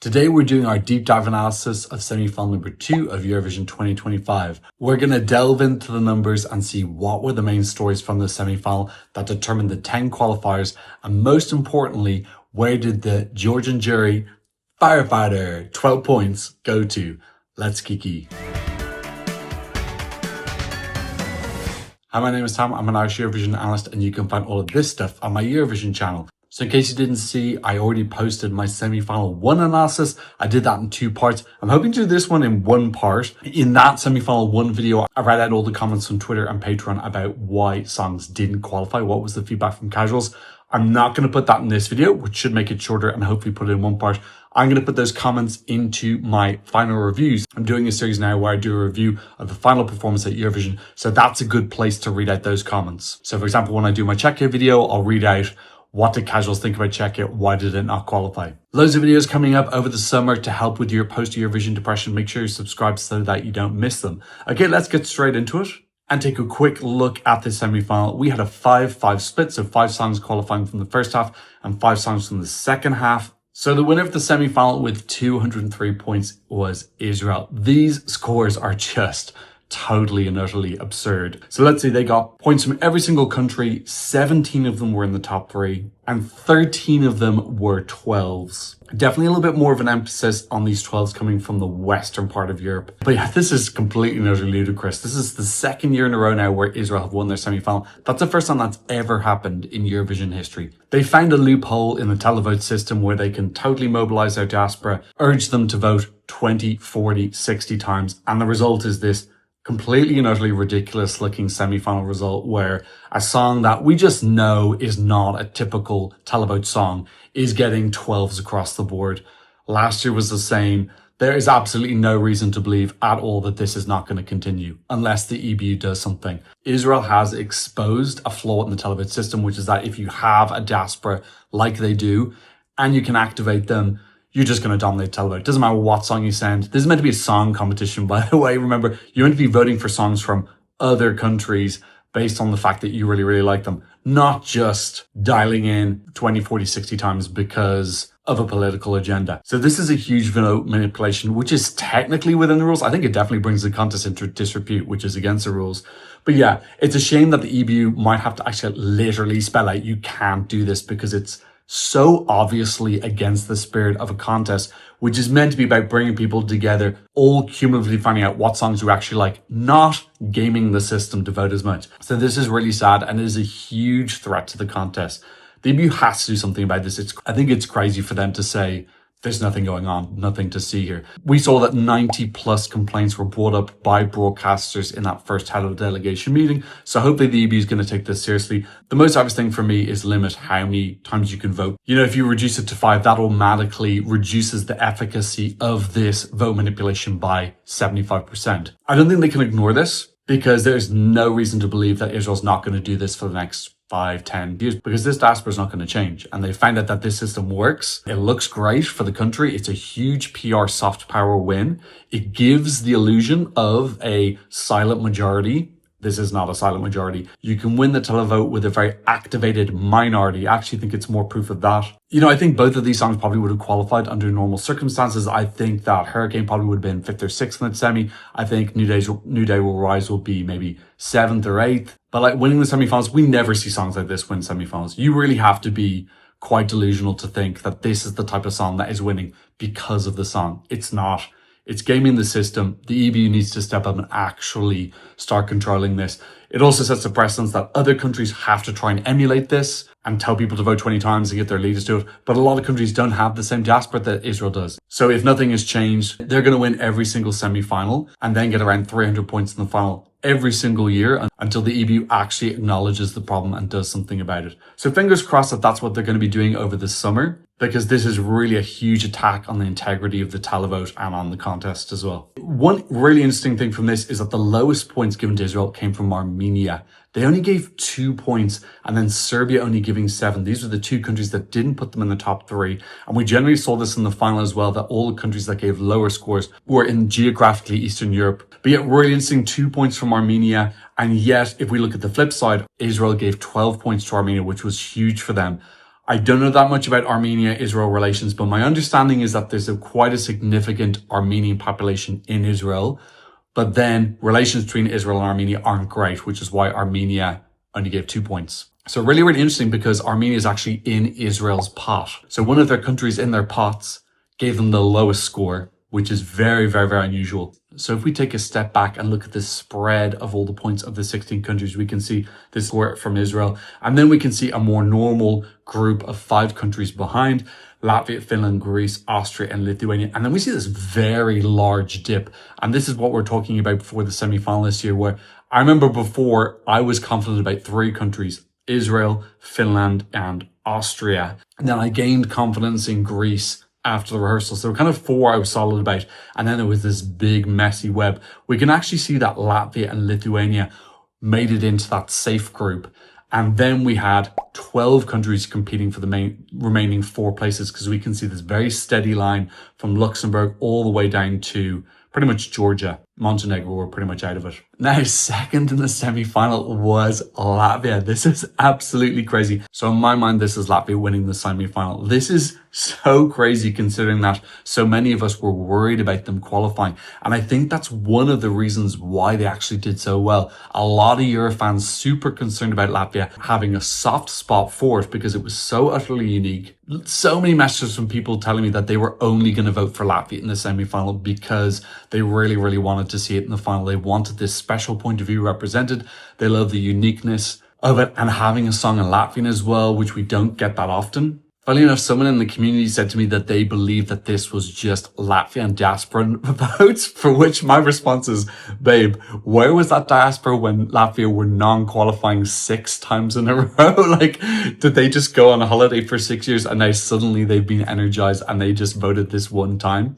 Today we're doing our deep dive analysis of semi-final number 2 of Eurovision 2025. We're going to delve into the numbers and see what were the main stories from the semi-final that determined the 10 qualifiers, and most importantly, where did the Georgian jury firefighter 12 points go to? Let's kiki. Hi, my name is Tom. I'm an Irish Eurovision analyst, and you can find all of this stuff on my Eurovision channel. So in case you didn't see, I already posted my semi-final 1 analysis. I did that in 2 parts. I'm hoping to do this one in 1 part. In that semi-final 1 video, I read out all the comments on Twitter and Patreon about why songs didn't qualify. What was the feedback from casuals? I'm not going to put that in this video, which should make it shorter and hopefully put it in 1 part. I'm going to put those comments into my final reviews. I'm doing a series now where I do a review of the final performance at Eurovision. So that's a good place to read out those comments. So for example, when I do my Czechia video, I'll read out what did casuals think about Czechia? Why did it not qualify? Loads of videos coming up over the summer to help with your post-Eurovision depression. Make sure you subscribe so that you don't miss them. Okay, let's get straight into it and take a quick look at the semi-final. We had a 5-5 split, so 5 songs qualifying from the first half and 5 songs from the second half. So the winner of the semi-final with 203 points was Israel. These scores are just totally and utterly absurd. So let's say they got points from every single country. 17 of them were in the top 3 and 13 of them were 12s. Definitely a little bit more of an emphasis on these 12s coming from the western part of Europe. But yeah, this is completely and utterly ludicrous. This is the 2nd year in a row now where Israel have won their semi-final. That's the first time that's ever happened in Eurovision history. They found a loophole in the televote system where they can totally mobilize their diaspora, urge them to vote 20, 40, 60 times. And the result is this completely and utterly ridiculous looking semi-final result where a song that we just know is not a typical televote song is getting 12s across the board. Last year was the same. There is absolutely no reason to believe at all that this is not going to continue unless the EBU does something. Israel has exposed a flaw in the televote system, which is that if you have a diaspora like they do and you can activate them, you're just going to dominate televote. It doesn't matter what song you send. This is meant to be a song competition, by the way. Remember, you're meant to be voting for songs from other countries based on the fact that you really, really like them, not just dialing in 20, 40, 60 times because of a political agenda. So this is a huge vote manipulation, which is technically within the rules. I think it definitely brings the contest into disrepute, which is against the rules. But yeah, it's a shame that the EBU might have to actually literally spell out, you can't do this because it's so obviously against the spirit of a contest, which is meant to be about bringing people together, all cumulatively finding out what songs you actually like, not gaming the system to vote as much. So this is really sad and it is a huge threat to the contest. The EBU has to do something about this. I think it's crazy for them to say, there's nothing going on, nothing to see here. We saw that 90 plus complaints were brought up by broadcasters in that first head of delegation meeting. So hopefully the EBU is going to take this seriously. The most obvious thing for me is limit how many times you can vote. You know, if you reduce it to 5, that automatically reduces the efficacy of this vote manipulation by 75%. I don't think they can ignore this because there's no reason to believe that Israel's not going to do this for the next 5, 10 years because this diaspora is not going to change. And they found out that this system works. It looks great for the country. It's a huge PR soft power win. It gives the illusion of a silent majority. This is not a silent majority. You can win the televote with a very activated minority. I actually think it's more proof of that. You know, I think both of these songs probably would have qualified under normal circumstances. I think that Hurricane probably would have been 5th or 6th in the semi. I think New Day Will Rise will be maybe 7th or 8th. But like winning the semifinals, we never see songs like this win semifinals. You really have to be quite delusional to think that this is the type of song that is winning because of the song. It's not. It's gaming the system. The EBU needs to step up and actually start controlling this. It also sets a precedence that other countries have to try and emulate this and tell people to vote 20 times and get their leaders to it. But a lot of countries don't have the same diaspora that Israel does. So if nothing has changed, they're going to win every single semi-final and then get around 300 points in the final every single year until the EBU actually acknowledges the problem and does something about it. So fingers crossed that that's what they're going to be doing over the summer, because this is really a huge attack on the integrity of the televote and on the contest as well. One really interesting thing from this is that the lowest points given to Israel came from Armenia. They only gave 2 points, and then Serbia only giving 7. These were the 2 countries that didn't put them in the top 3. And we generally saw this in the final as well, that all the countries that gave lower scores were in geographically Eastern Europe. But yet really interesting, 2 points from Armenia. And yet, if we look at the flip side, Israel gave 12 points to Armenia, which was huge for them. I don't know that much about Armenia-Israel relations, but my understanding is that there's quite a significant Armenian population in Israel. But then relations between Israel and Armenia aren't great, which is why Armenia only gave 2 points. So really, really interesting because Armenia is actually in Israel's pot. So one of their countries in their pots gave them the lowest score, which is very, very, very unusual. So if we take a step back and look at the spread of all the points of the 16 countries, we can see this score from Israel. And then we can see a more normal group of 5 countries behind: Latvia, Finland, Greece, Austria, and Lithuania. And then we see this very large dip. And this is what we're talking about before the semi-final this year, where I remember before I was confident about 3 countries: Israel, Finland, and Austria. And then I gained confidence in Greece after the rehearsals. There were kind of 4 I was solid about. And then there was this big messy web. We can actually see that Latvia and Lithuania made it into that safe group. And then we had 12 countries competing for the remaining 4 places, because we can see this very steady line from Luxembourg all the way down to pretty much Georgia. Montenegro were pretty much out of it. Now, second in the semi-final was Latvia. This is absolutely crazy. So in my mind, this is Latvia winning the semi-final. This is so crazy considering that so many of us were worried about them qualifying. And I think that's one of the reasons why they actually did so well. A lot of Euro fans super concerned about Latvia having a soft spot for it because it was so utterly unique. So many messages from people telling me that they were only going to vote for Latvia in the semi-final because they really, really wanted to see it in the final. They wanted this special point of view represented. They love the uniqueness of it and having a song in Latvian as well, which we don't get that often. Funny enough, someone in the community said to me that they believed that this was just Latvian diaspora votes, for which my response is, babe, where was that diaspora when Latvia were non-qualifying 6 times in a row? Like, did they just go on a holiday for 6 years and now suddenly they've been energized and they just voted this one time?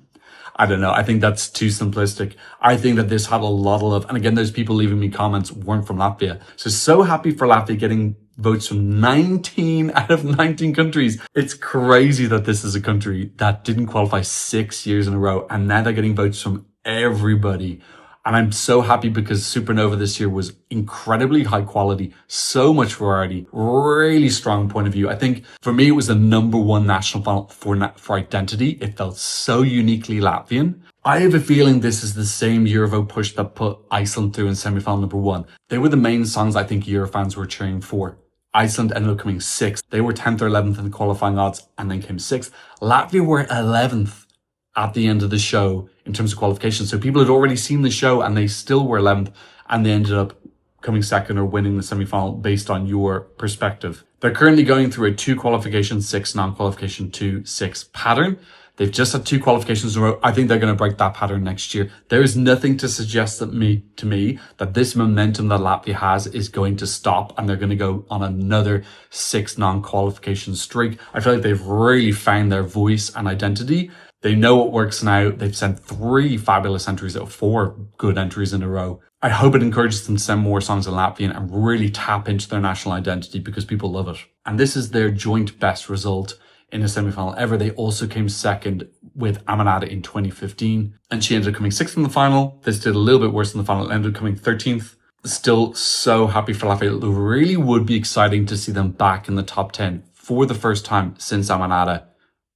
I don't know. I think that's too simplistic. I think that this had a lot of love. And again, those people leaving me comments weren't from Latvia. So happy for Latvia getting votes from 19 out of 19 countries. It's crazy that this is a country that didn't qualify 6 years in a row. And now they're getting votes from everybody. And I'm so happy because Supernova this year was incredibly high quality, so much variety, really strong point of view. I think for me, it was the #1 national final for identity. It felt so uniquely Latvian. I have a feeling this is the same Eurovote push that put Iceland through in semi-final #1. They were the main songs I think Euro fans were cheering for. Iceland ended up coming 6th. They were 10th or 11th in the qualifying odds and then came 6th. Latvia were 11th at the end of the show in terms of qualification. So people had already seen the show and they still were 11th and they ended up coming 2nd or winning the semi-final based on your perspective. They're currently going through a 2 qualification 6, non-qualification 2, 6 pattern. They've just had 2 qualifications in a row. I think they're going to break that pattern next year. There is nothing to suggest to me that this momentum that Latvia has is going to stop and they're going to go on another 6 non-qualification streak. I feel like they've really found their voice and identity. They know what works now. They've sent 3 fabulous entries out of 4 good entries in a row. I hope it encourages them to send more songs in Latvian and really tap into their national identity because people love it. And this is their joint best result in a semi-final ever. They also came 2nd with Amanada in 2015 and she ended up coming 6th in the final. This did a little bit worse in the final. It ended up coming 13th. Still so happy for Latvia. It really would be exciting to see them back in the top 10 for the first time since Amanada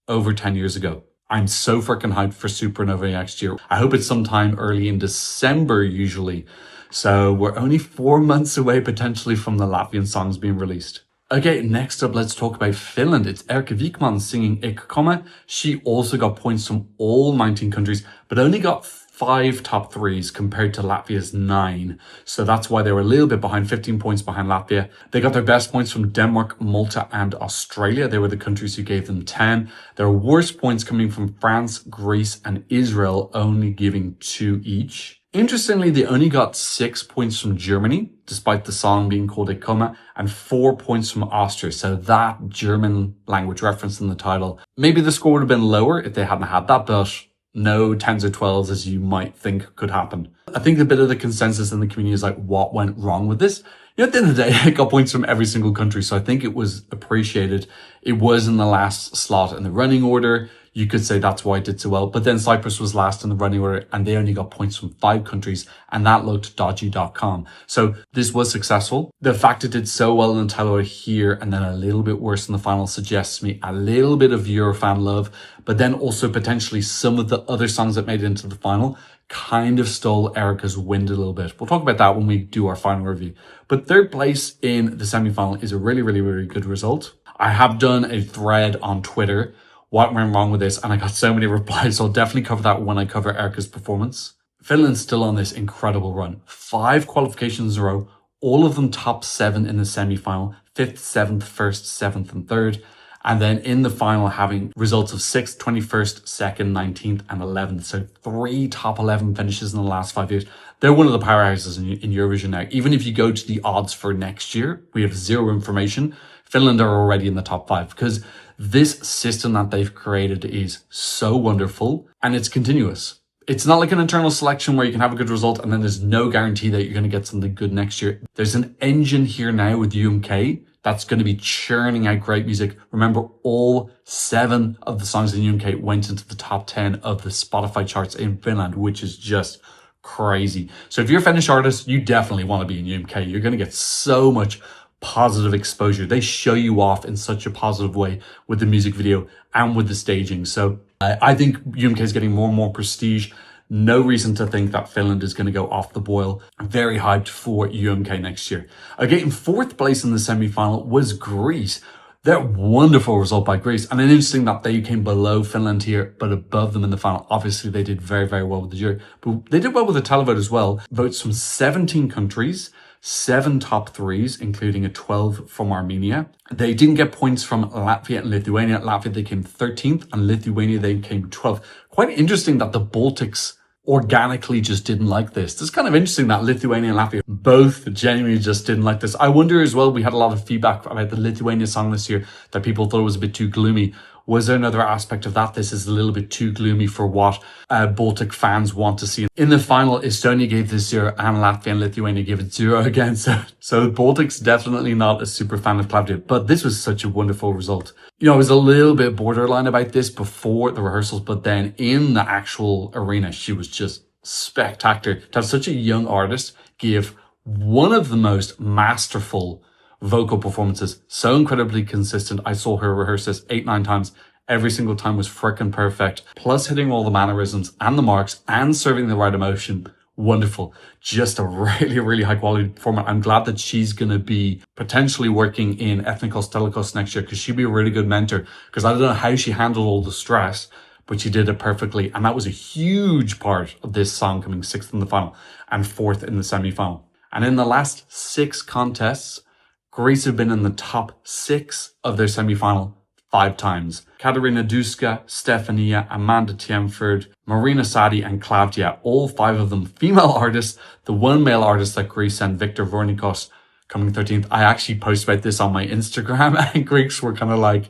over 10 years ago. I'm so freaking hyped for Supernova next year. I hope it's sometime early in December usually. So we're only 4 months away potentially from the Latvian songs being released. Okay, next up, let's talk about Finland. It's Erika Wikman singing Ik komme. She also got points from all 19 countries, but only got 5 top 3s compared to Latvia's 9. So that's why they were a little bit behind, 15 points behind Latvia. They got their best points from Denmark, Malta, and Australia. They were the countries who gave them 10. Their worst points coming from France, Greece, and Israel, only giving 2 each. Interestingly, they only got 6 points from Germany, despite the song being called Ik komme, and 4 points from Austria. So that German language reference in the title. Maybe the score would have been lower if they hadn't had that, but no 10s or 12s as you might think could happen. I think a bit of the consensus in the community is like, what went wrong with this? You know, at the end of the day, it got points from every single country. So I think it was appreciated. It was in the last slot in the running order. you could say that's why it did so well. But then Cyprus was last in the running order and they only got points from 5 countries, and that looked dodgy.com. So this was successful. The fact it did so well in the title order here and then a little bit worse in the final suggests me a little bit of Eurofan love, but then also potentially some of the other songs that made it into the final kind of stole Erica's wind a little bit. We'll talk about that when we do our final review. But third place in the semi-final is a really, really, really good result. I have done a thread on Twitter, what went wrong with this, and I got so many replies, so I'll definitely cover that when I cover Erica's performance. Finland's still on this incredible run. 5 qualifications in a row, all of them top 7 in the semi-final, 5th, 7th, 1st, 7th, and 3rd. And then in the final, having results of 6th, 21st, 2nd, 19th, and 11th. So 3 top 11 finishes in the last 5 years. They're one of the powerhouses in Eurovision now. Even if you go to the odds for next year, we have zero information. Finland are already in the top 5 because this system that they've created is so wonderful and it's continuous. It's not like an internal selection where you can have a good result and then there's no guarantee that you're going to get something good next year. There's an engine here now with UMK that's going to be churning out great music. Remember, all 7 of the songs in UMK went into the top 10 of the Spotify charts in Finland, which is just crazy. So if you're a Finnish artist, you definitely want to be in UMK. You're going to get so much positive exposure. They show you off in such a positive way with the music video and with the staging. So I think UMK is getting more and more prestige. No reason to think that Finland is going to go off the boil. I'm very hyped for UMK next year. Okay, in 4th place in the semi-final was Greece. Their wonderful result by Greece. And it's interesting that they came below Finland here, but above them in the final. Obviously, they did very, very well with the jury. But they did well with the televote as well. Votes from 17 countries. 7 top 3s, including a 12 from Armenia. They didn't get points from Latvia and Lithuania. Latvia, they came 13th, and Lithuania, they came 12th. Quite interesting that the Baltics organically just didn't like this. It's kind of interesting that Lithuania and Latvia both genuinely just didn't like this. I wonder as well, we had a lot of feedback about the Lithuania song this year that people thought was a bit too gloomy. Was there another aspect of that? This is a little bit too gloomy for what Baltic fans want to see. In the final, Estonia gave this 0 and Latvia and Lithuania gave it 0 again. So Baltic's definitely not a super fan of Claudia, but this was such a wonderful result. You know, I was a little bit borderline about this before the rehearsals, but then in the actual arena, she was just spectacular. To have such a young artist give one of the most masterful vocal performances, so incredibly consistent. I saw her rehearse this 8-9 times. Every single time was frickin' perfect. Plus hitting all the mannerisms and the marks and serving the right emotion. Wonderful. Just a really, really high quality performer. I'm glad that she's going to be potentially working in Ethnikos Telecos next year because she'd be a really good mentor, because I don't know how she handled all the stress, but she did it perfectly. And that was a huge part of this song, coming 6th in the final and 4th in the semi-final. And in the last 6 contests, Greece have been in the top 6 of their semi-final 5 times. Katerina Duska, Stefania, Amanda Tiemford, Marina Sadi, and Claudia, all 5 of them female artists. The one male artist that Greece sent, Victor Vornikos, coming 13th. I actually posted about this on my Instagram, and Greeks were kind of like,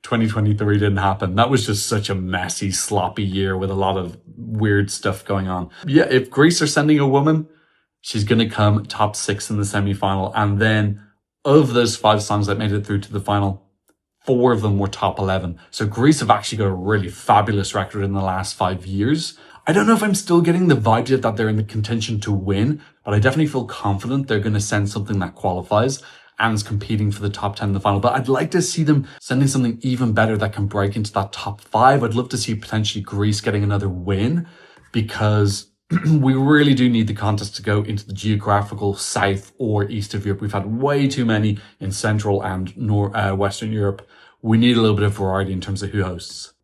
2023 didn't happen. That was just such a messy, sloppy year with a lot of weird stuff going on. Yeah, if Greece are sending a woman, she's going to come top 6 in the semi-final. And then of those 5 songs that made it through to the final, 4 of them were top 11. So Greece have actually got a really fabulous record in the last 5 years. I don't know if I'm still getting the vibe yet that they're in the contention to win, but I definitely feel confident they're going to send something that qualifies and is competing for the top 10 in the final. But I'd like to see them sending something even better that can break into that top 5. I'd love to see potentially Greece getting another win, because we really do need the contest to go into the geographical south or east of Europe. We've had way too many in Central and Western Europe. We need a little bit of variety in terms of who hosts.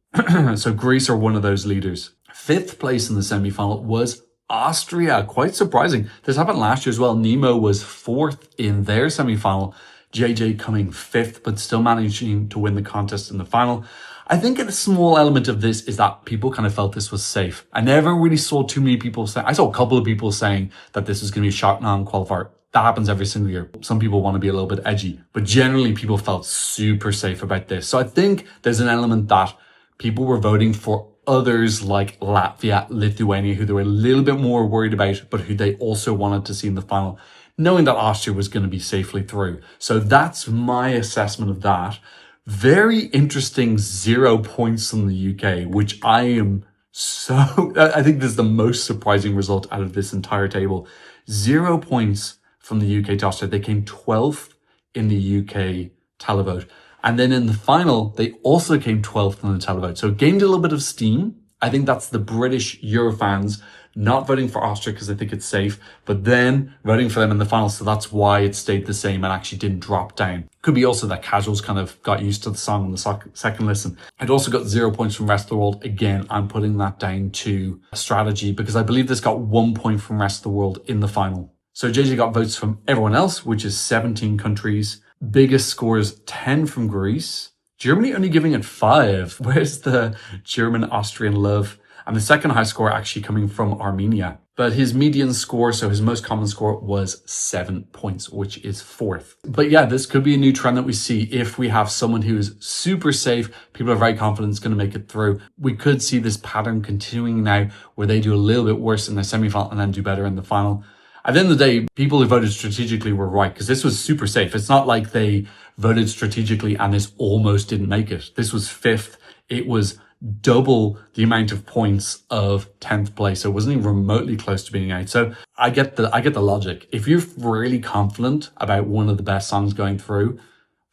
So Greece are one of those leaders. 5th place in the semi-final was Austria. Quite surprising. This happened last year as well. Nemo was 4th in their semi-final. JJ coming 5th, but still managing to win the contest in the final. I think a small element of this is that people kind of felt this was safe. I never really saw too many people say, I saw a couple of people saying that this was going to be a shock non-qualifier. That happens every single year. Some people want to be a little bit edgy, but generally people felt super safe about this. So I think there's an element that people were voting for others like Latvia, Lithuania, who they were a little bit more worried about, but who they also wanted to see in the final, knowing that Austria was going to be safely through. So that's my assessment of that. Very interesting 0 points from the UK, which I think this is the most surprising result out of this entire table. 0 points from the UK to Austria. They came 12th in the UK televote. And then in the final, they also came 12th in the televote. So it gained a little bit of steam. I think that's the British Eurofans not voting for Austria because they think it's safe, but then voting for them in the final. So that's why it stayed the same and actually didn't drop down. Could be also that casuals kind of got used to the song on the second listen. I'd also got 0 points from rest of the world. Again, I'm putting that down to strategy because I believe this got 1 point from rest of the world in the final. So JJ got votes from everyone else, which is 17 countries. Biggest scores, 10 from Greece. Germany only giving it 5. Where's the German-Austrian love? And the second high score actually coming from Armenia. But his median score, so his most common score, was 7 points, which is 4th. But yeah, this could be a new trend that we see if we have someone who is super safe. People are very confident it's going to make it through. We could see this pattern continuing now where they do a little bit worse in the semi-final and then do better in the final. At the end of the day, people who voted strategically were right because this was super safe. It's not like they voted strategically and this almost didn't make it. This was 5th. It was double the amount of points of 10th place. So it wasn't even remotely close to being out. So I get the logic. If you're really confident about one of the best songs going through,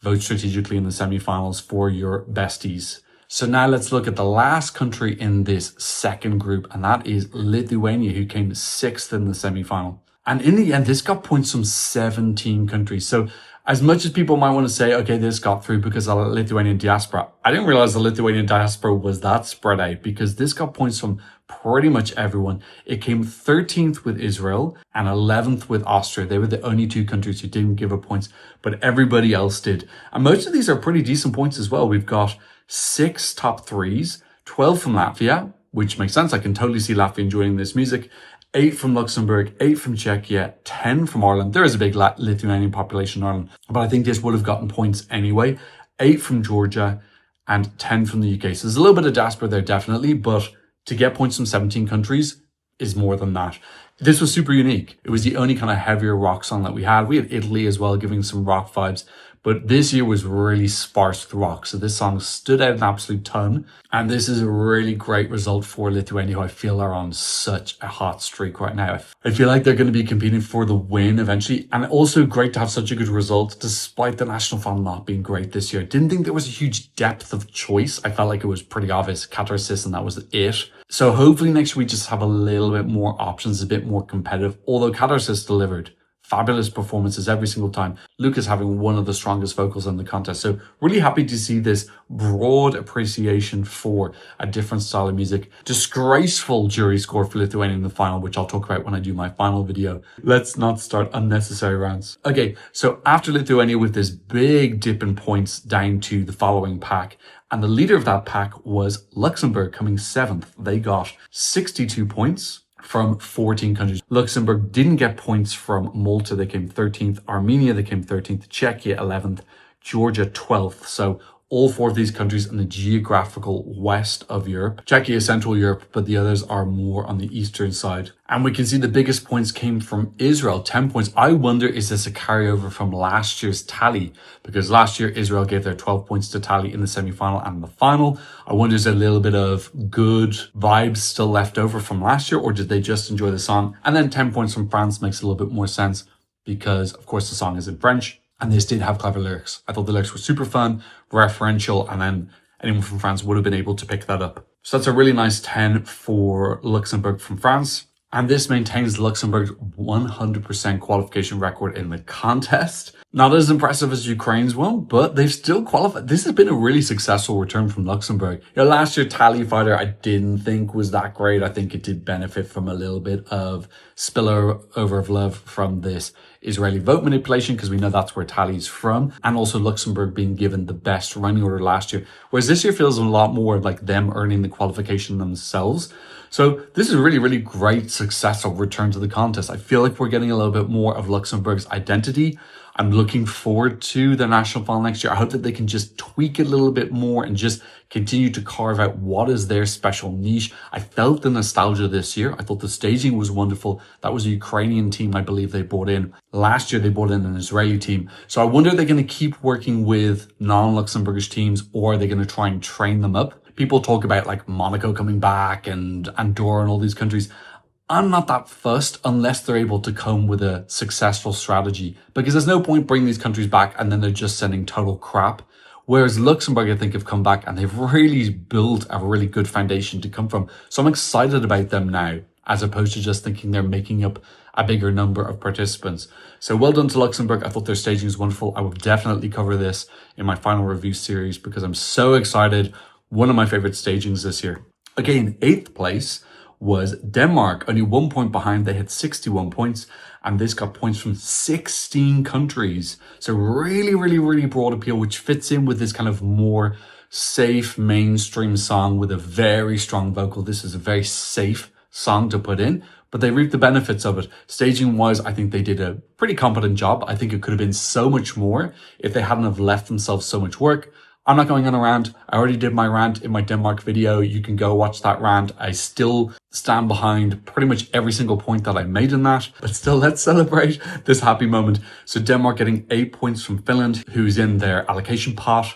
vote strategically in the semifinals for your besties. So now let's look at the last country in this second group, and that is Lithuania, who came 6th in the semifinal. And in the end, this got points from 17 countries. So as much as people might want to say, okay, this got through because of the Lithuanian diaspora, I didn't realize the Lithuanian diaspora was that spread out because this got points from pretty much everyone. It came 13th with Israel and 11th with Austria. They were the only 2 countries who didn't give up points, but everybody else did. And most of these are pretty decent points as well. We've got 6 top 3s, 12 from Latvia, which makes sense. I can totally see Latvia enjoying this music. 8 from Luxembourg, 8 from Czechia, 10 from Ireland. There is a big Lithuanian population in Ireland, but I think this would have gotten points anyway. 8 from Georgia and 10 from the UK. So there's a little bit of diaspora there, definitely, but to get points from 17 countries is more than that. This was super unique. It was the only kind of heavier rock song that we had. We had Italy as well, giving some rock vibes. But this year was really sparse with rock. So this song stood out an absolute ton. And this is a really great result for Lithuania, who I feel are on such a hot streak right now. I feel like they're going to be competing for the win eventually. And also great to have such a good result, despite the national final not being great this year. Didn't think there was a huge depth of choice. I felt like it was pretty obvious. Catharsis, and that was it. So hopefully next week we just have a little bit more options, a bit more competitive. Although Catharsis delivered fabulous performances every single time. Lucas having one of the strongest vocals in the contest. So really happy to see this broad appreciation for a different style of music. Disgraceful jury score for Lithuania in the final, which I'll talk about when I do my final video. Let's not start unnecessary rounds. Okay, so after Lithuania with this big dip in points down to the following pack, and the leader of that pack was Luxembourg, coming 7th. They got 62 points from 14 countries. Luxembourg didn't get points from Malta. They came 13th. Armenia, they came 13th. Czechia, 11th. Georgia, 12th. So all 4 of these countries in the geographical west of Europe. Czechia is Central Europe, but the others are more on the eastern side. And we can see the biggest points came from Israel, 10 points. I wonder, is this a carryover from last year's tally? Because last year, Israel gave their 12 points to tally in the semi-final and the final. I wonder, is there a little bit of good vibes still left over from last year, or did they just enjoy the song? And then 10 points from France makes a little bit more sense because, of course, the song is in French. And this did have clever lyrics. I thought the lyrics were super fun, referential, and then anyone from France would have been able to pick that up. So that's a really nice 10 for Luxembourg from France. And this maintains Luxembourg's 100% qualification record in the contest. Not as impressive as Ukraine's one, but they've still qualified. This has been a really successful return from Luxembourg. You know, last year, Tally Fighter, I didn't think was that great. I think it did benefit from a little bit of spillover of love from this Israeli vote manipulation, because we know that's where Tally's from. And also Luxembourg being given the best running order last year. Whereas this year feels a lot more like them earning the qualification themselves. So this is a really, really great, successful return to the contest. I feel like we're getting a little bit more of Luxembourg's identity. I'm looking forward to the national final next year. I hope that they can just tweak it a little bit more and just continue to carve out what is their special niche. I felt the nostalgia this year. I thought the staging was wonderful. That was a Ukrainian team, I believe they brought in. Last year, they brought in an Israeli team. So I wonder if they're going to keep working with non-Luxembourgish teams, or are they going to try and train them up? People talk about like Monaco coming back and Andorra and all these countries. I'm not that fussed unless they're able to come with a successful strategy, because there's no point bringing these countries back and then they're just sending total crap. Whereas Luxembourg, I think, have come back and they've really built a really good foundation to come from. So I'm excited about them now, as opposed to just thinking they're making up a bigger number of participants. So well done to Luxembourg. I thought their staging was wonderful. I will definitely cover this in my final review series because I'm so excited. One of my favorite stagings this year. Okay, in 8th place was Denmark, only 1 point behind. They had 61 points, and this got points from 16 countries. So really broad appeal, which fits in with this kind of more safe mainstream song with a very strong vocal. This is a very safe song to put in, but they reaped the benefits of it. Staging wise, I think they did a pretty competent job. I think it could have been so much more if they hadn't have left themselves so much work. I'm not going on a rant. I already did my rant in my Denmark video. You can go watch that rant. I still stand behind pretty much every single point that I made in that, but still, let's celebrate this happy moment. So Denmark getting 8 points from Finland, who's in their allocation pot,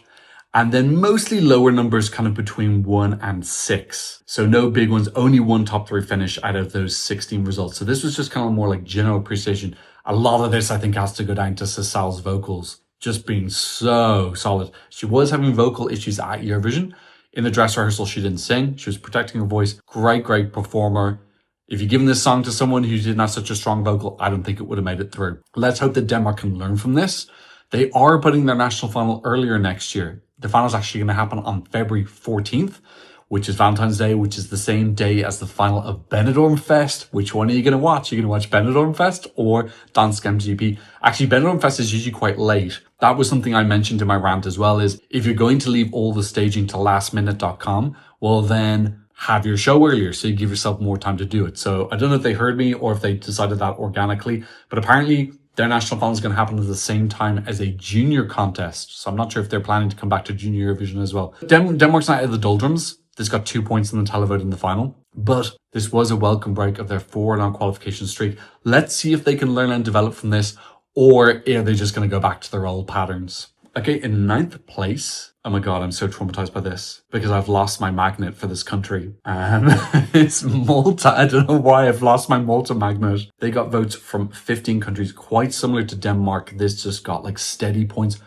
and then mostly lower numbers kind of between 1 and 6. So no big ones, only one top 3 finish out of those 16 results. So this was just kind of more like general appreciation. A lot of this, I think, has to go down to Sasal's vocals. Just being so solid. She was having vocal issues at Eurovision. In the dress rehearsal, she didn't sing. She was protecting her voice. Great performer. If you've given this song to someone who didn't have such a strong vocal, I don't think it would have made it through. Let's hope that Denmark can learn from this. They are putting their national final earlier next year. The final is actually going to happen on February 14th, which is Valentine's Day, which is the same day as the final of Benidorm Fest. Which one are you going to watch? Are you going to watch Benidorm Fest or Dansk MGP? Actually, Benidorm Fest is usually quite late. That was something I mentioned in my rant as well, is if you're going to leave all the staging to lastminute.com, well then have your show earlier so you give yourself more time to do it. So I don't know if they heard me or if they decided that organically, but apparently their national final is going to happen at the same time as a junior contest. So I'm not sure if they're planning to come back to junior Eurovision as well. Denmark's not out of the doldrums. This got 2 points in the televote in the final, but this was a welcome break of their 4 non-qualification streak. Let's see if they can learn and develop from this, or are they just going to go back to their old patterns? Okay, in 9th place, oh my God, I'm so traumatized by this because I've lost my magnet for this country. It's Malta. I don't know why I've lost my Malta magnet. They got votes from 15 countries, quite similar to Denmark. This just got like steady points.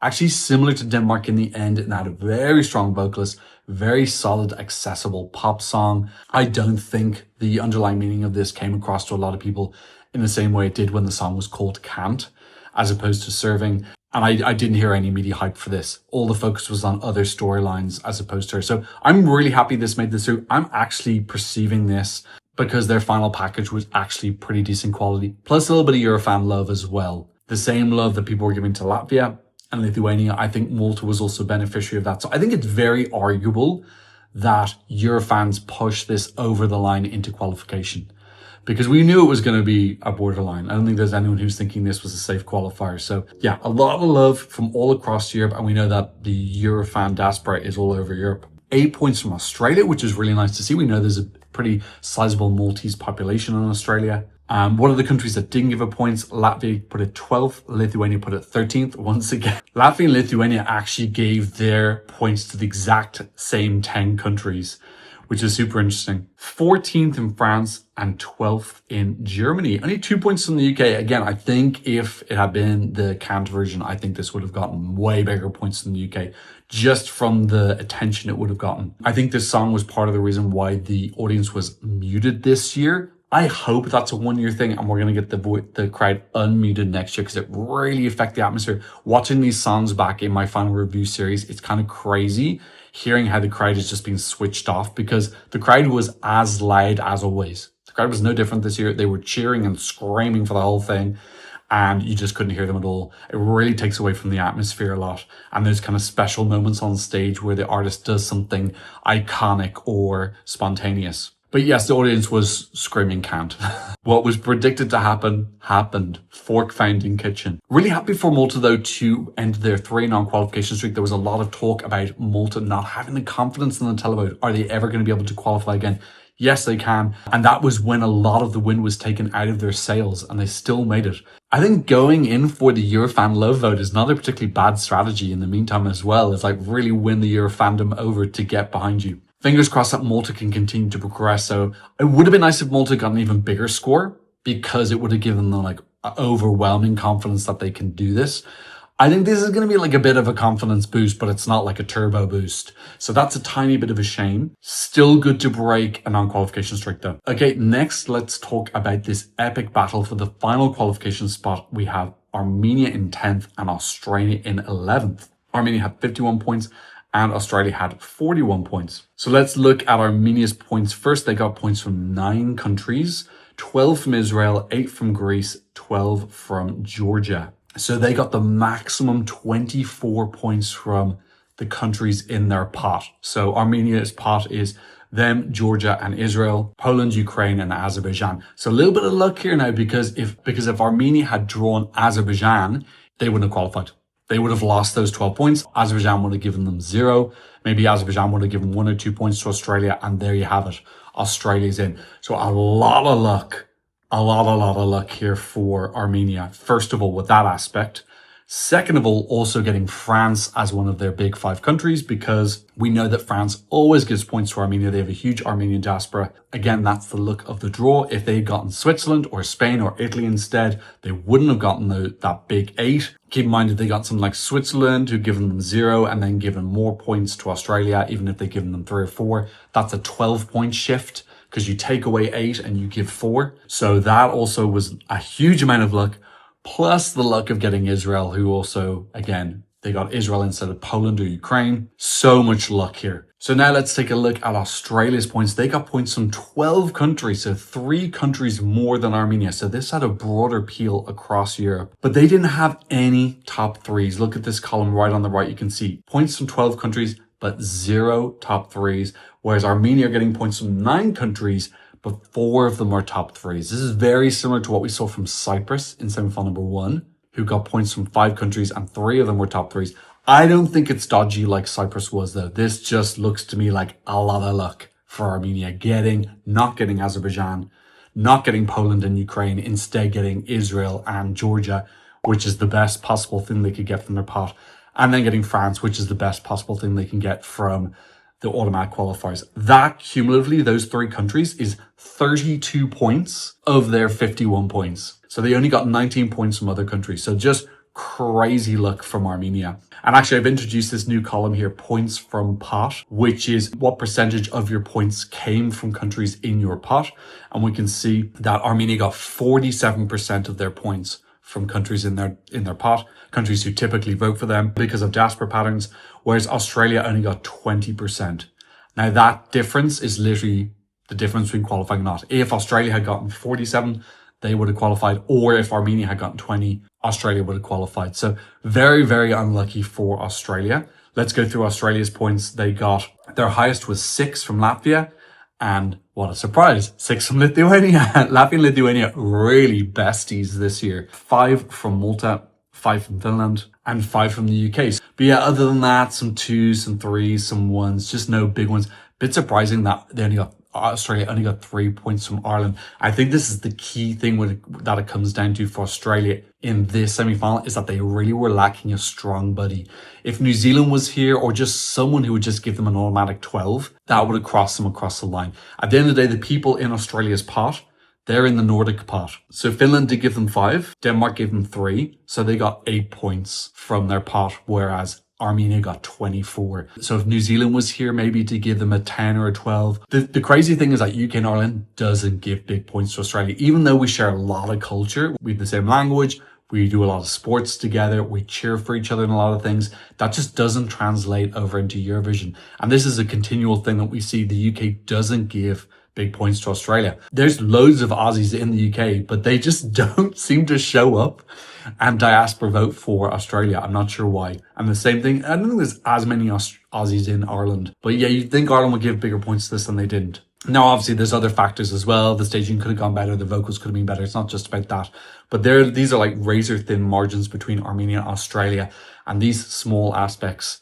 Actually similar to Denmark in the end, and had a very strong vocalist, very solid, accessible pop song. I don't think the underlying meaning of this came across to a lot of people in the same way it did when the song was called Can't, as opposed to Serving. And I didn't hear any media hype for this. All the focus was on other storylines as opposed to her. So I'm really happy this made this through. I'm actually perceiving this because their final package was actually pretty decent quality. Plus a little bit of Eurofan love as well. The same love that people were giving to Latvia and Lithuania. I think Malta was also a beneficiary of that. So I think it's very arguable that Eurofans push this over the line into qualification, because we knew it was going to be a borderline. I don't think there's anyone who's thinking this was a safe qualifier. So yeah, a lot of love from all across Europe. And we know that the Eurofan diaspora is all over Europe. 8 points from Australia, which is really nice to see. We know there's a pretty sizable Maltese population in Australia. One of the countries that didn't give it points, Latvia put it 12th, Lithuania put it 13th. Once again, Latvia and Lithuania actually gave their points to the exact same 10 countries, which is super interesting. 14th in France and 12th in Germany. Only 2 points from the UK. Again, I think if it had been the canned version, I think this would have gotten way bigger points than the UK, just from the attention it would have gotten. I think this song was part of the reason why the audience was muted this year. I hope that's a one-year thing and we're going to get the crowd unmuted next year, because it really affects the atmosphere. Watching these songs back in my final review series, it's kind of crazy hearing how the crowd is just being switched off, because the crowd was as loud as always. The crowd was no different this year. They were cheering and screaming for the whole thing, and you just couldn't hear them at all. It really takes away from the atmosphere a lot. And there's kind of special moments on stage where the artist does something iconic or spontaneous. But yes, the audience was screaming can't. What was predicted to happen, happened. Fork found in kitchen. Really happy for Malta though to end their 3 non-qualification streak. There was a lot of talk about Malta not having the confidence in the televote. Are they ever going to be able to qualify again? Yes, they can. And that was when a lot of the wind was taken out of their sails and they still made it. I think going in for the Eurofan love vote is not a particularly bad strategy in the meantime as well. It's like really win the Eurofandom over to get behind you. Fingers crossed that Malta can continue to progress. So it would have been nice if Malta got an even bigger score because it would have given them like overwhelming confidence that they can do this. I think this is going to be like a bit of a confidence boost, but it's not like a turbo boost. So that's a tiny bit of a shame. Still good to break a non-qualification streak though. Okay, next let's talk about this epic battle for the final qualification spot. We have Armenia in 10th and Australia in 11th. Armenia had 51 points and Australia had 41 points. So let's look at Armenia's points first. They got points from 9 countries, 12 from Israel, 8 from Greece, 12 from Georgia. So they got the maximum 24 points from the countries in their pot. So Armenia's pot is them, Georgia and Israel, Poland, Ukraine and Azerbaijan. So a little bit of luck here now because if Armenia had drawn Azerbaijan, they wouldn't have qualified. They would have lost those 12 points. Azerbaijan would have given them 0. Maybe Azerbaijan would have given 1 or 2 points to Australia and there you have it. Australia's in. So a lot of luck. A lot of luck here for Armenia. First of all, with that aspect. Second of all, also getting France as one of their big 5 countries because we know that France always gives points to Armenia. They have a huge Armenian diaspora. Again, that's the luck of the draw. If they had gotten Switzerland or Spain or Italy instead, they wouldn't have gotten that big 8. Keep in mind if they got something like Switzerland who'd given them 0 and then given more points to Australia, even if they'd given them 3 or 4, that's a 12-point shift. Because you take away 8 and you give 4. So that also was a huge amount of luck, plus the luck of getting Israel, who also, again, they got Israel instead of Poland or Ukraine. So much luck here. So now let's take a look at Australia's points. They got points from 12 countries, so 3 countries more than Armenia. So this had a broader appeal across Europe, but they didn't have any top 3s. Look at this column right on the right. You can see points from 12 countries, but 0 top 3s, whereas Armenia are getting points from 9 countries, but 4 of them are top 3s. This is very similar to what we saw from Cyprus in semi-final number 1, who got points from 5 countries and 3 of them were top 3s. I don't think it's dodgy like Cyprus was though. This just looks to me like a lot of luck for Armenia not getting Azerbaijan, not getting Poland and Ukraine, instead getting Israel and Georgia, which is the best possible thing they could get from their pot. And then getting France, which is the best possible thing they can get from the automatic qualifiers. That cumulatively, those 3 countries is 32 points of their 51 points. So they only got 19 points from other countries. So just crazy luck from Armenia. And actually, I've introduced this new column here, points from pot, which is what percentage of your points came from countries in your pot. And we can see that Armenia got 47% of their points from countries in their pot, countries who typically vote for them because of diaspora patterns, whereas Australia only got 20%. Now that difference is literally the difference between qualifying or not. If Australia had gotten 47, they would have qualified, or if Armenia had gotten 20, Australia would have qualified. So very, very unlucky for Australia. Let's go through Australia's points. They got, their highest was 6 from Latvia, and what a surprise, 6 from Lithuania. Latvia and Lithuania really besties this year. 5 from Malta, 5 from Finland, and 5 from the UK. But yeah, other than that, some 2s, some 3s, some 1s, just no big ones. Bit surprising that Australia only got 3 points from Ireland. I think this is the key thing that it comes down to for Australia in this semi-final, is that they really were lacking a strong buddy. If New Zealand was here, or just someone who would just give them an automatic 12, that would have crossed them across the line. At the end of the day, the people in Australia's pot, they're in the Nordic pot. So Finland did give them 5, Denmark gave them 3, so they got 8 points from their pot, whereas Armenia got 24. So if New Zealand was here, maybe to give them a 10 or a 12. The crazy thing is that UK and Ireland doesn't give big points to Australia, even though we share a lot of culture. We have the same language. We do a lot of sports together. We cheer for each other in a lot of things. That just doesn't translate over into Eurovision. And this is a continual thing that we see. The UK doesn't give big points to Australia. There's loads of Aussies in the UK, but they just don't seem to show up and diaspora vote for Australia. I'm not sure why. And the same thing, I don't think there's as many Aussies in Ireland. But yeah, you'd think Ireland would give bigger points to this than they didn't. Now, obviously, there's other factors as well. The staging could have gone better. The vocals could have been better. It's not just about that. But these are like razor thin margins between Armenia and Australia. And these small aspects,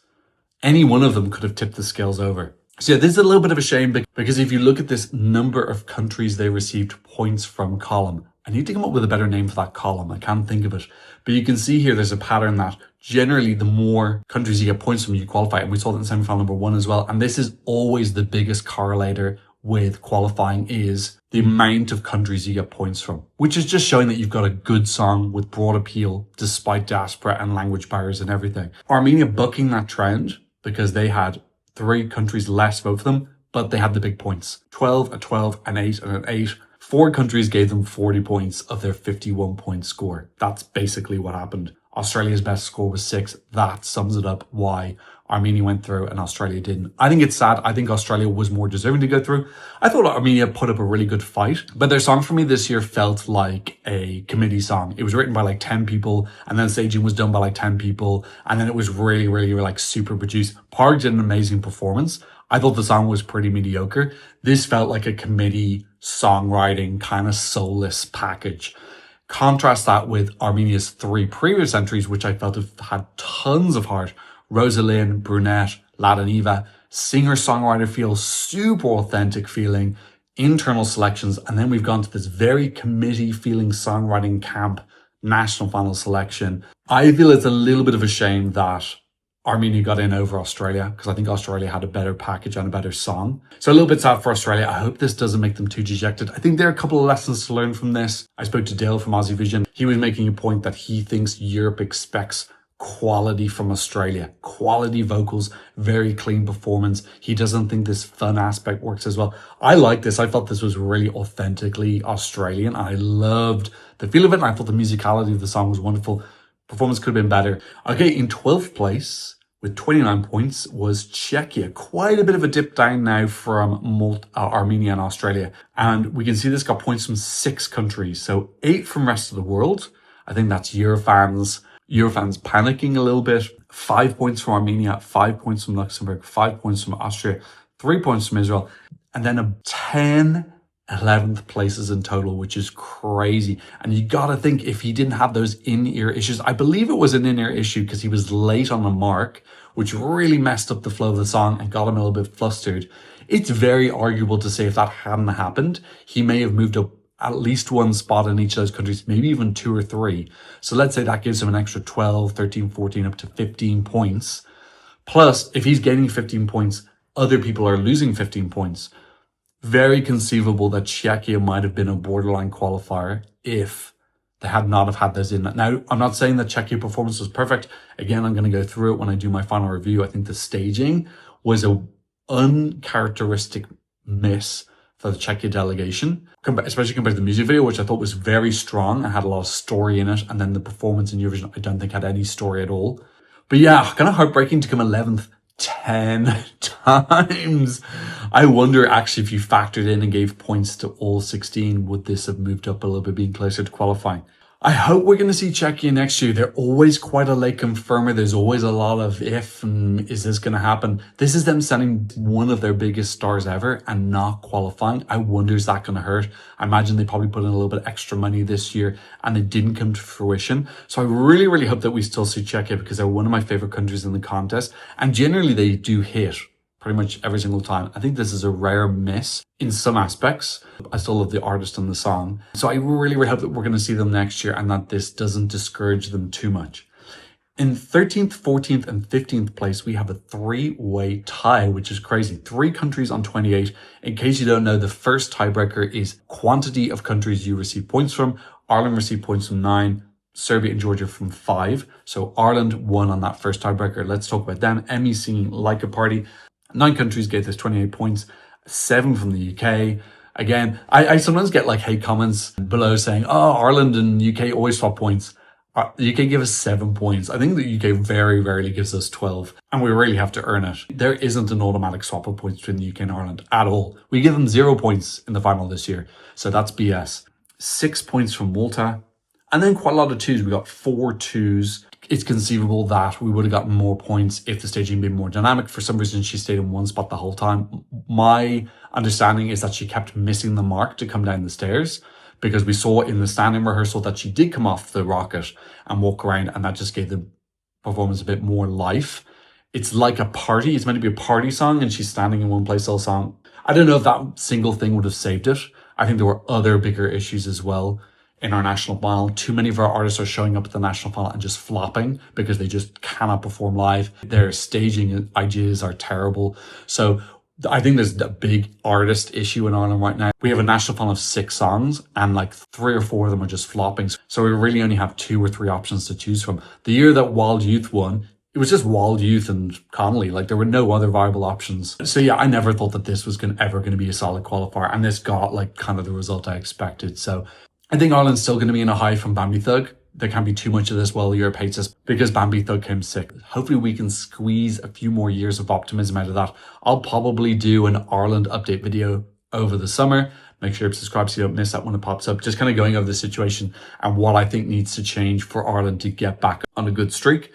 any one of them could have tipped the scales over. So yeah, this is a little bit of a shame because if you look at this number of countries they received points from column, I need to come up with a better name for that column. I can't think of it. But you can see here there's a pattern that generally the more countries you get points from, you qualify. And we saw that in semi-final number 1 as well. And this is always the biggest correlator with qualifying, is the amount of countries you get points from, which is just showing that you've got a good song with broad appeal despite diaspora and language barriers and everything. Armenia bucking that trend because they had 3 countries less vote for them, but they had the big points. 12, a 12, an 8, and an 8. 4 countries gave them 40 points of their 51-point score. That's basically what happened. Australia's best score was 6. That sums it up why Armenia went through and Australia didn't. I think it's sad. I think Australia was more deserving to go through. I thought Armenia put up a really good fight, but their song for me this year felt like a committee song. It was written by like 10 people, and then staging was done by like 10 people, and then it was really, really like super produced. Park did an amazing performance. I thought the song was pretty mediocre. This felt like a committee songwriting kind of soulless package. Contrast that with Armenia's 3 previous entries, which I felt have had tons of heart. Rosalind, Brunette, Ladaniva, singer-songwriter feel, super authentic feeling, internal selections, and then we've gone to this very committee feeling songwriting camp national final selection. I feel it's a little bit of a shame that Armenia got in over Australia, because I think Australia had a better package and a better song. So a little bit sad for Australia. I hope this doesn't make them too dejected. I think there are a couple of lessons to learn from this. I spoke to Dale from Aussie Vision. He was making a point that he thinks Europe expects quality from Australia, quality vocals, very clean performance. He doesn't think this fun aspect works as well. I like this. I felt this was really authentically Australian. I loved the feel of it, and I thought the musicality of the song was wonderful. Performance could have been better. Okay, in 12th place with 29 points was Czechia. Quite a bit of a dip down now from Armenia and Australia. And we can see this got points from 6 countries. So 8 from rest of the world. I think that's Eurofans panicking a little bit. 5 points from Armenia, 5 points from Luxembourg, 5 points from Austria, 3 points from Israel, and then a 10 11th places in total, which is crazy. And you gotta think, if he didn't have those in-ear issues, I believe it was an in-ear issue because he was late on the mark, which really messed up the flow of the song and got him a little bit flustered. It's very arguable to say if that hadn't happened, he may have moved up at least 1 spot in each of those countries, maybe even 2 or 3. So let's say that gives him an extra 12, 13, 14, up to 15 points. Plus, if he's gaining 15 points, other people are losing 15 points. Very conceivable that Czechia might have been a borderline qualifier if they had not have had those in. Now, I'm not saying that Czechia performance was perfect. Again, I'm going to go through it when I do my final review. I think the staging was a uncharacteristic miss for the Czechia delegation, especially compared to the music video, which I thought was very strong and had a lot of story in it. And then the performance in Eurovision, I don't think had any story at all. But yeah, kind of heartbreaking to come 11th 10 times. I wonder actually if you factored in and gave points to all 16, would this have moved up a little bit, being closer to qualifying? I hope we're going to see Czechia next year. They're always quite a late confirmer. There's always a lot of if and is this going to happen. This is them sending one of their biggest stars ever and not qualifying. I wonder, is that going to hurt? I imagine they probably put in a little bit extra money this year and it didn't come to fruition. So I really, really hope that we still see Czechia because they're one of my favorite countries in the contest. And generally they do hit pretty much every single time. I think this is a rare miss in some aspects. I still love the artist and the song. So I really, really hope that we're going to see them next year and that this doesn't discourage them too much. In 13th, 14th, and 15th place, we have a 3-way tie, which is crazy. 3 countries on 28. In case you don't know, the first tiebreaker is quantity of countries you receive points from. Ireland received points from 9. Serbia and Georgia from 5. So Ireland won on that first tiebreaker. Let's talk about them. Emmy singing Like a Party. 9 countries gave this 28 points, 7 from the UK. Again, I sometimes get like hate comments below saying, oh, Ireland and UK always swap points. The UK give us 7 points. I think the UK very rarely gives us 12, and we really have to earn it. There isn't an automatic swap of points between the UK and Ireland at all. We give them 0 points in the final this year, so that's BS. 6 points from Malta, and then quite a lot of 2s. We got 4 2s. It's conceivable that we would have gotten more points if the staging had been more dynamic. For some reason, she stayed in one spot the whole time. My understanding is that she kept missing the mark to come down the stairs, because we saw in the standing rehearsal that she did come off the rocket and walk around, and that just gave the performance a bit more life. It's like a party. It's meant to be a party song, and she's standing in one place all song. I don't know if that single thing would have saved it. I think there were other bigger issues as well in our national final. Too many of our artists are showing up at the national final and just flopping because they just cannot perform live. Their staging ideas are terrible. So I think there's a big artist issue in Ireland right now. We have a national final of 6 songs, and like 3 or 4 of them are just flopping. So we really only have 2 or 3 options to choose from. The year that Wild Youth won, it was just Wild Youth and Connolly. Like, there were no other viable options. So yeah, I never thought that this was ever going to be a solid qualifier, and this got like kind of the result I expected. So I think Ireland's still going to be in a high from Bambi Thug. There can't be too much of this while Europe hates us, because Bambi Thug came sick. Hopefully we can squeeze a few more years of optimism out of that. I'll probably do an Ireland update video over the summer. Make sure to subscribe so you don't miss that when it pops up. Just kind of going over the situation and what I think needs to change for Ireland to get back on a good streak.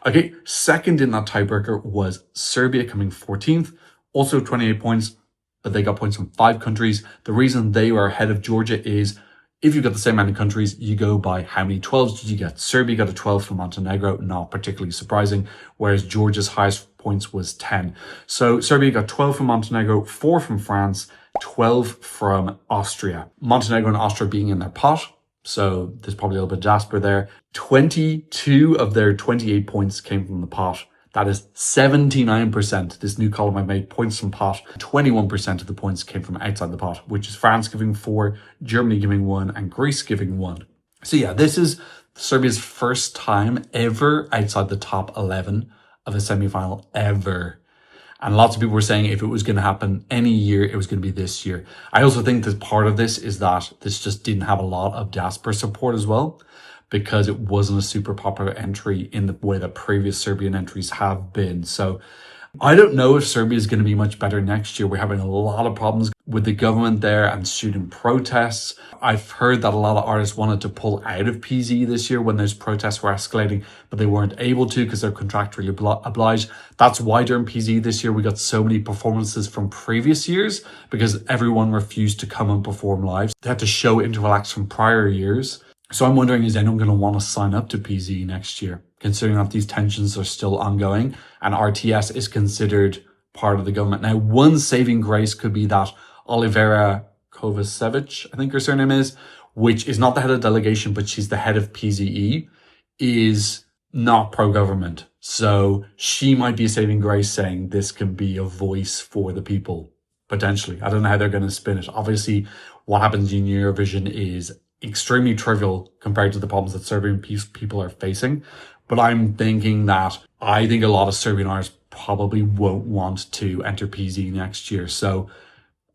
Okay, second in that tiebreaker was Serbia, coming 14th, also 28 points, but they got points from 5 countries. The reason they were ahead of Georgia is, if you've got the same amount of countries, you go by how many 12s did you get. Serbia got a 12 from Montenegro, not particularly surprising, whereas Georgia's highest points was 10. So Serbia got 12 from Montenegro, 4 from France, 12 from Austria. Montenegro and Austria being in their pot, so there's probably a little bit of Jasper there. 22 of their 28 points came from the pot. That is 79%. This new column I made, points from pot. 21% of the points came from outside the pot, which is France giving 4, Germany giving 1, and Greece giving 1. So yeah, this is Serbia's first time ever outside the top 11 of a semi-final ever. And lots of people were saying if it was going to happen any year, it was going to be this year. I also think that part of this is that this just didn't have a lot of diaspora support as well, because it wasn't a super popular entry in the way that previous Serbian entries have been. So I don't know if Serbia is going to be much better next year. We're having a lot of problems with the government there and student protests. I've heard that a lot of artists wanted to pull out of PZ this year when those protests were escalating, but they weren't able to because they're contractually obliged. That's why during PZ this year we got so many performances from previous years, because everyone refused to come and perform live. They had to show interval acts from prior years. So I'm wondering, is anyone going to want to sign up to PZ next year, considering that these tensions are still ongoing and RTS is considered part of the government? Now, one saving grace could be that Olivera Kovacevic, I think her surname is, which is not the head of delegation, but she's the head of PZE, is not pro-government. So she might be a saving grace, saying this can be a voice for the people, potentially. I don't know how they're going to spin it. Obviously, what happens in Eurovision is extremely trivial compared to the problems that Serbian people are facing. But I'm thinking that I think a lot of Serbian artists probably won't want to enter PZ next year. So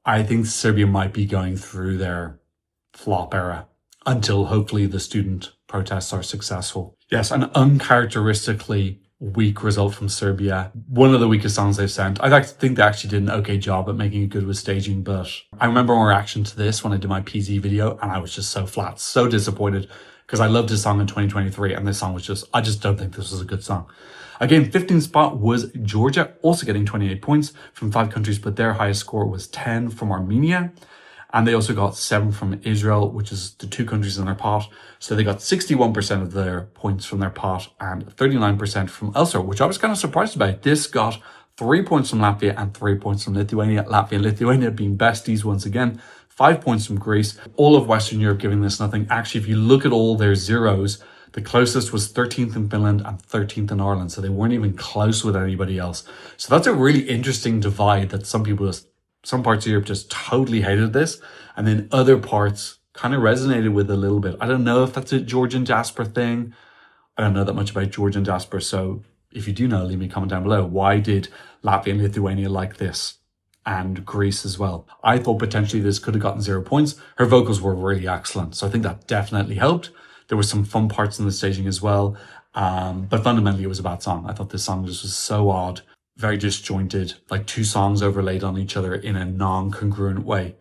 I think Serbia might be going through their flop era until hopefully the student protests are successful. Yes, an uncharacteristically weak result from Serbia. One of the weakest songs they've sent. I think they actually did an okay job at making it good with staging, but I remember my reaction to this when I did my PZ video, and I was just so flat, so disappointed, because I loved this song in 2023, and this song was just, I just don't think this was a good song. Again, 15th spot was Georgia, also getting 28 points from 5 countries, but their highest score was 10 from Armenia. And they also got 7 from Israel, which is the 2 countries in their pot. So they got 61% of their points from their pot and 39% from elsewhere, which I was kind of surprised about. This got 3 points from Latvia and 3 points from Lithuania. Latvia and Lithuania being besties once again. 5 points from Greece. All of Western Europe giving this nothing. Actually, if you look at all their zeros, the closest was 13th in Finland and 13th in Ireland. So they weren't even close with anybody else. So that's a really interesting divide that some parts of Europe just totally hated this, and then other parts kind of resonated with a little bit. I don't know if that's a Georgian diaspora thing. I don't know that much about Georgian diaspora, so if you do know, leave me a comment down below. Why did Latvia and Lithuania like this? And Greece as well. I thought potentially this could have gotten 0 points. Her vocals were really excellent, so I think that definitely helped. There were some fun parts in the staging as well, but fundamentally it was a bad song. I thought this song just was so odd. Very disjointed, like 2 songs overlaid on each other in a non-congruent way.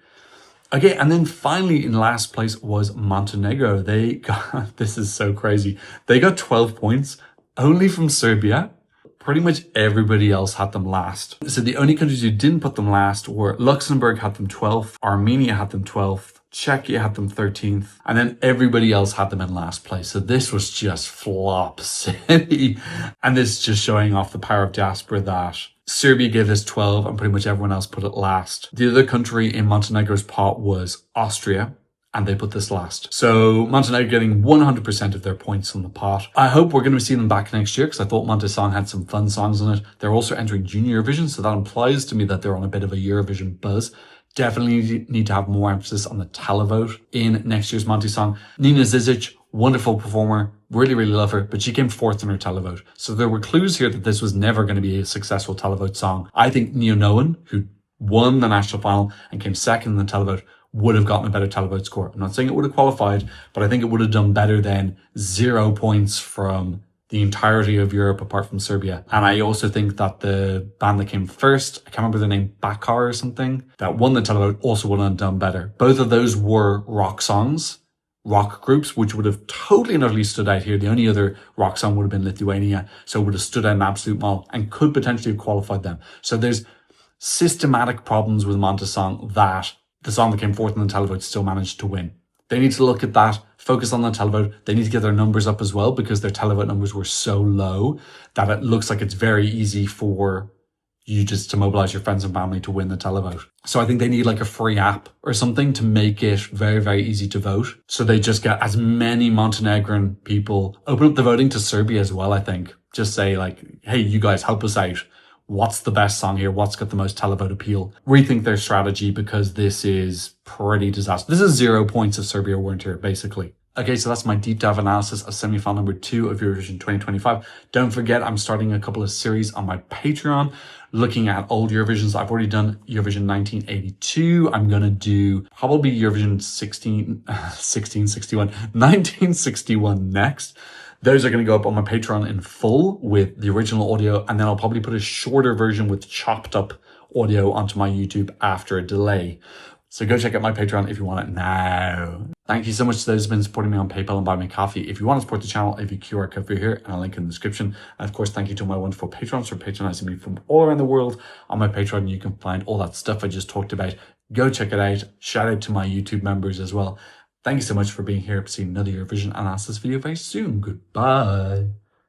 Okay, and then finally in last place was Montenegro. They got, this is so crazy. They got 12 points, only from Serbia. Pretty much everybody else had them last. So the only countries who didn't put them last were Luxembourg had them 12th, Armenia had them 12th, Czechia had them 13th, and then everybody else had them in last place. So this was just flop city. And this is just showing off the power of diaspora that Serbia gave this 12 and pretty much everyone else put it last. The other country in Montenegro's pot was Austria, and they put this last. So Montenegro getting 100% of their points on the pot. I hope we're going to see them back next year because I thought Montesong had some fun songs on it. They're also entering Junior Eurovision, so that implies to me that they're on a bit of a Eurovision buzz. Definitely need to have more emphasis on the televote in next year's Montesong. Nina Zizic, wonderful performer. Really, really love her, but she came fourth in her televote. So there were clues here that this was never going to be a successful televote song. I think Neo Noan, who won the national final and came second in the televote, would have gotten a better televote score. I'm not saying it would have qualified, but I think it would have done better than 0 points from the entirety of Europe apart from Serbia. And I also think that the band that came first, I can't remember the name, Bakar or something, that won the televote also would have done better. Both of those were rock songs, rock groups, which would have totally and utterly stood out here. The only other rock song would have been Lithuania, so it would have stood out an absolute mile and could potentially have qualified them. So there's systematic problems with Montesong that the song that came fourth in the televote still managed to win. They need to look at that, focus on the televote. They need to get their numbers up as well because their televote numbers were so low that it looks like it's very easy for you just to mobilize your friends and family to win the televote. So I think they need like a free app or something to make it very, very easy to vote. So they just get as many Montenegrin people, open up the voting to Serbia as well, I think. Just say like, hey, you guys help us out. What's the best song here? What's got the most televote appeal? Rethink their strategy because this is pretty disastrous. This is 0 points if Serbia weren't here, basically. Okay, so that's my deep dive analysis of semi-final number 2 of Eurovision 2025. Don't forget, I'm starting a couple of series on my Patreon looking at old Eurovisions. I've already done Eurovision 1982. I'm going to do probably Eurovision 1961 next. Those are going to go up on my Patreon in full with the original audio, and then I'll probably put a shorter version with chopped up audio onto my YouTube after a delay. So go check out my Patreon if you want it now. Thank you so much to those who've been supporting me on PayPal and Buy Me Coffee. If you want to support the channel, I have a QR code for here and a link in the description. And of course, thank you to my wonderful patrons for patronizing me from all around the world. On my Patreon, you can find all that stuff I just talked about. Go check it out. Shout out to my YouTube members as well. Thank you so much for being here. See another Eurovision analysis video very soon. Goodbye.